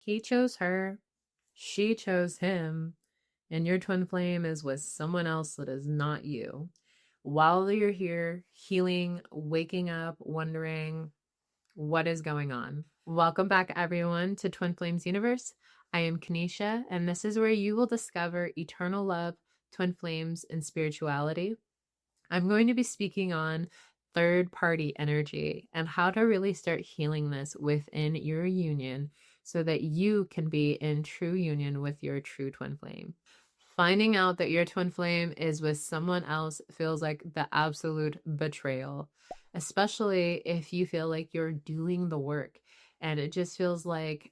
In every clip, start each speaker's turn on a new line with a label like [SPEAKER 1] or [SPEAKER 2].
[SPEAKER 1] He chose her, she chose him, and your twin flame is with someone else that is not you. While you're here healing, waking up, wondering what is going on. Welcome back, everyone, to Twin Flames Universe. I am Kanisha, and this is where you will discover eternal love, twin flames, and spirituality. I'm going to be speaking on third party energy and how to really start healing this within your union so that you can be in true union with your true twin flame. Finding out that your twin flame is with someone else feels like the absolute betrayal, especially if you feel like you're doing the work and it just feels like,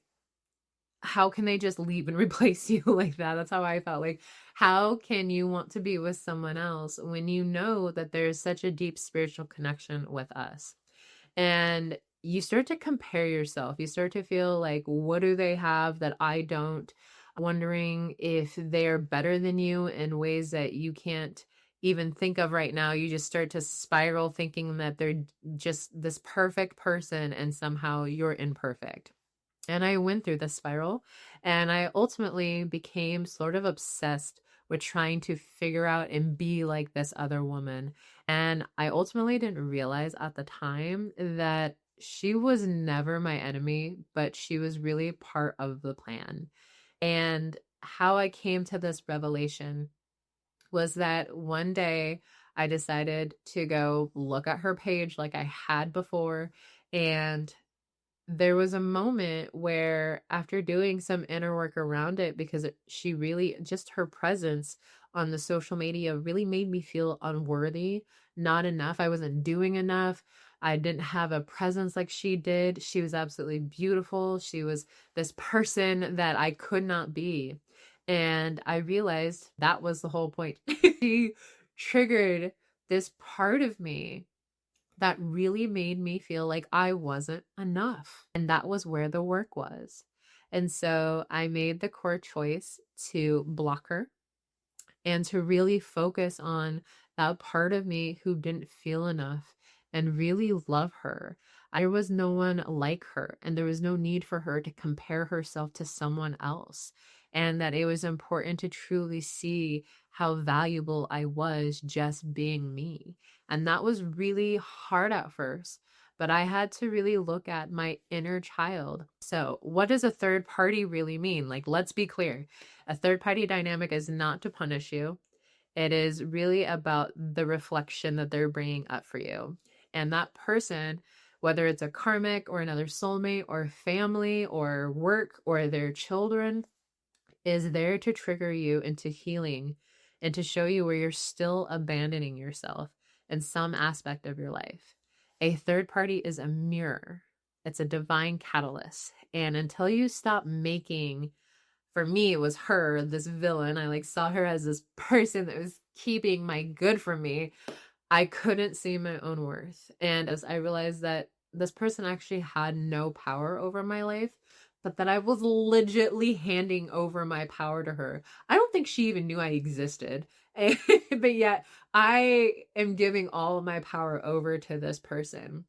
[SPEAKER 1] how can they just leave and replace you like that? That's how I felt. Like, how can you want to be with someone else when you know that there's such a deep spiritual connection with us? And you start to compare yourself. You start to feel like, what do they have that I don't? Wondering if they're better than you in ways that you can't even think of right now. You just start to spiral thinking that they're just this perfect person and somehow you're imperfect. And I went through this spiral and I ultimately became sort of obsessed with trying to figure out and be like this other woman. And I ultimately didn't realize at the time that she was never my enemy, but she was really part of the plan. And how I came to this revelation was that one day I decided to go look at her page like I had before. And there was a moment where, after doing some inner work around it, because she really, just her presence on the social media really made me feel unworthy, not enough. I wasn't doing enough. I didn't have a presence like she did. She was absolutely beautiful. She was this person that I could not be. And I realized that was the whole point. She triggered this part of me that really made me feel like I wasn't enough. And that was where the work was. And so I made the core choice to block her and to really focus on that part of me who didn't feel enough and really love her. There was no one like her, and there was no need for her to compare herself to someone else. And that it was important to truly see how valuable I was just being me. And that was really hard at first, but I had to really look at my inner child. So, what does a third party really mean? Like, let's be clear. A third party dynamic is not to punish you. It is really about the reflection that they're bringing up for you. And that person, whether it's a karmic or another soulmate or family or work or their children, is there to trigger you into healing and to show you where you're still abandoning yourself in some aspect of your life. A third party is a mirror. It's a divine catalyst. And until you stop making, for me, it was her, this villain. I like saw her as this person that was keeping my good from me. I couldn't see my own worth. And as I realized that this person actually had no power over my life, but that I was legitly handing over my power to her. I don't think she even knew I existed. But yet I am giving all of my power over to this person.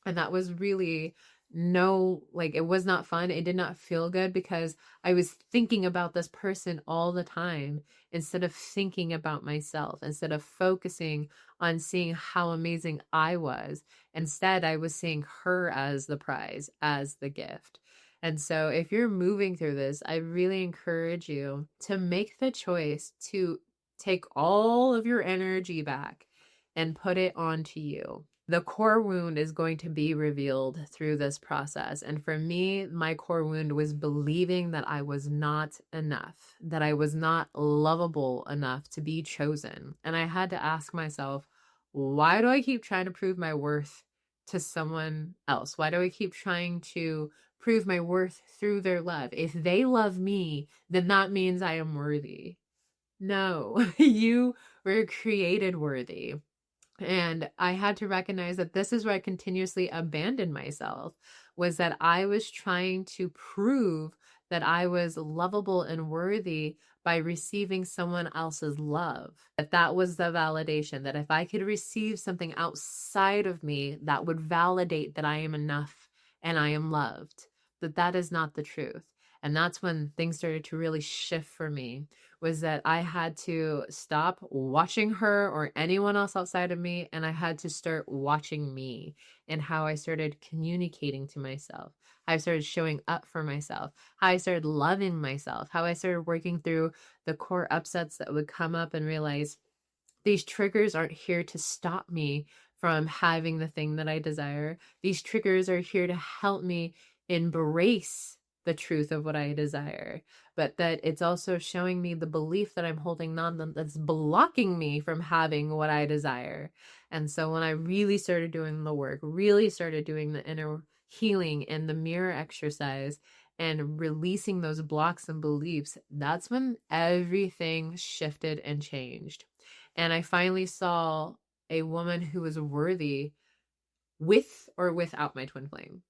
[SPEAKER 1] And that was really it was not fun. It did not feel good because I was thinking about this person all the time instead of thinking about myself, instead of focusing on seeing how amazing I was. Instead, I was seeing her as the prize, as the gift. And so if you're moving through this, I really encourage you to make the choice to take all of your energy back and put it onto you. The core wound is going to be revealed through this process. And for me, my core wound was believing that I was not enough, that I was not lovable enough to be chosen. And I had to ask myself, why do I keep trying to prove my worth to someone else? Why do I keep trying to prove my worth through their love? If they love me, then that means I am worthy. No, you were created worthy. And I had to recognize that this is where I continuously abandoned myself, was that I was trying to prove that I was lovable and worthy by receiving someone else's love. That was the validation, that if I could receive something outside of me, that would validate that I am enough and I am loved. That is not the truth. And that's when things started to really shift for me, was that I had to stop watching her or anyone else outside of me, and I had to start watching me and how I started communicating to myself, how I started showing up for myself, how I started loving myself, how I started working through the core upsets that would come up and realize these triggers aren't here to stop me from having the thing that I desire. These triggers are here to help me embrace the truth of what I desire, but that it's also showing me the belief that I'm holding on that's blocking me from having what I desire. And so when I really started doing the work, really started doing the inner healing and the mirror exercise and releasing those blocks and beliefs, that's when everything shifted and changed. And I finally saw a woman who was worthy with or without my twin flame.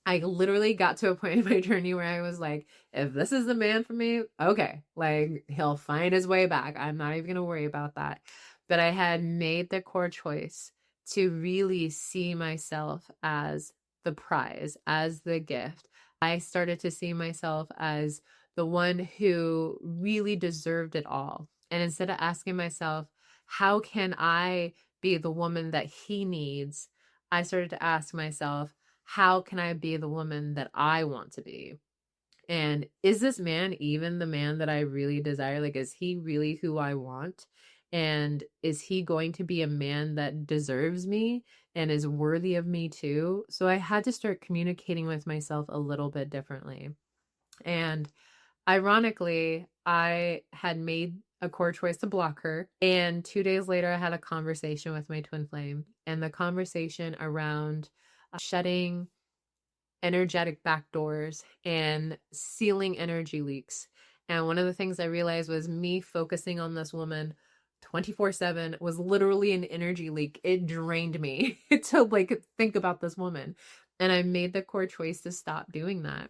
[SPEAKER 1] I literally got to a point in my journey where I was like, if this is the man for me, okay, like he'll find his way back. I'm not even going to worry about that. But I had made the core choice to really see myself as the prize, as the gift. I started to see myself as the one who really deserved it all. And instead of asking myself, how can I be the woman that he needs? I started to ask myself, how can I be the woman that I want to be? And is this man even the man that I really desire? Like, is he really who I want? And is he going to be a man that deserves me and is worthy of me too? So I had to start communicating with myself a little bit differently. And ironically, I had made a core choice to block her. And 2 days later, I had a conversation with my twin flame, and the conversation around shutting energetic back doors and sealing energy leaks. And one of the things I realized was me focusing on this woman 24/7 was literally an energy leak. It drained me to like think about this woman. And I made the core choice to stop doing that.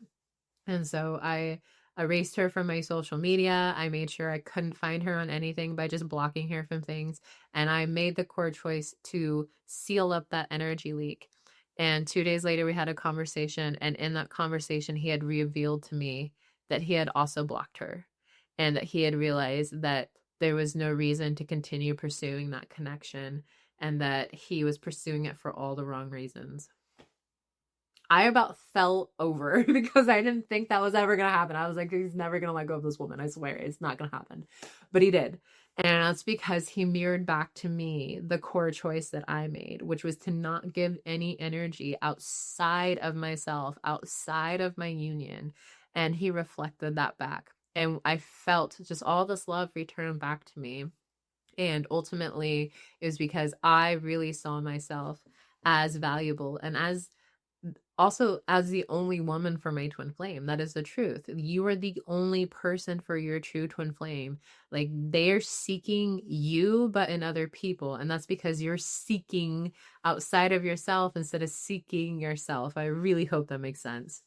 [SPEAKER 1] And so I erased her from my social media. I made sure I couldn't find her on anything by just blocking her from things. And I made the core choice to seal up that energy leak. And 2 days later, we had a conversation. And in that conversation, he had revealed to me that he had also blocked her and that he had realized that there was no reason to continue pursuing that connection and that he was pursuing it for all the wrong reasons. I about fell over because I didn't think that was ever going to happen. I was like, he's never going to let go of this woman. I swear it's not going to happen. But he did. And that's because he mirrored back to me the core choice that I made, which was to not give any energy outside of myself, outside of my union. And he reflected that back. And I felt just all this love return back to me. And ultimately, it was because I really saw myself as valuable and as also as the only woman for my twin flame. That is the truth. You are the only person for your true twin flame. Like, they're seeking you but in other people, and that's because you're seeking outside of yourself instead of seeking yourself. I really hope that makes sense.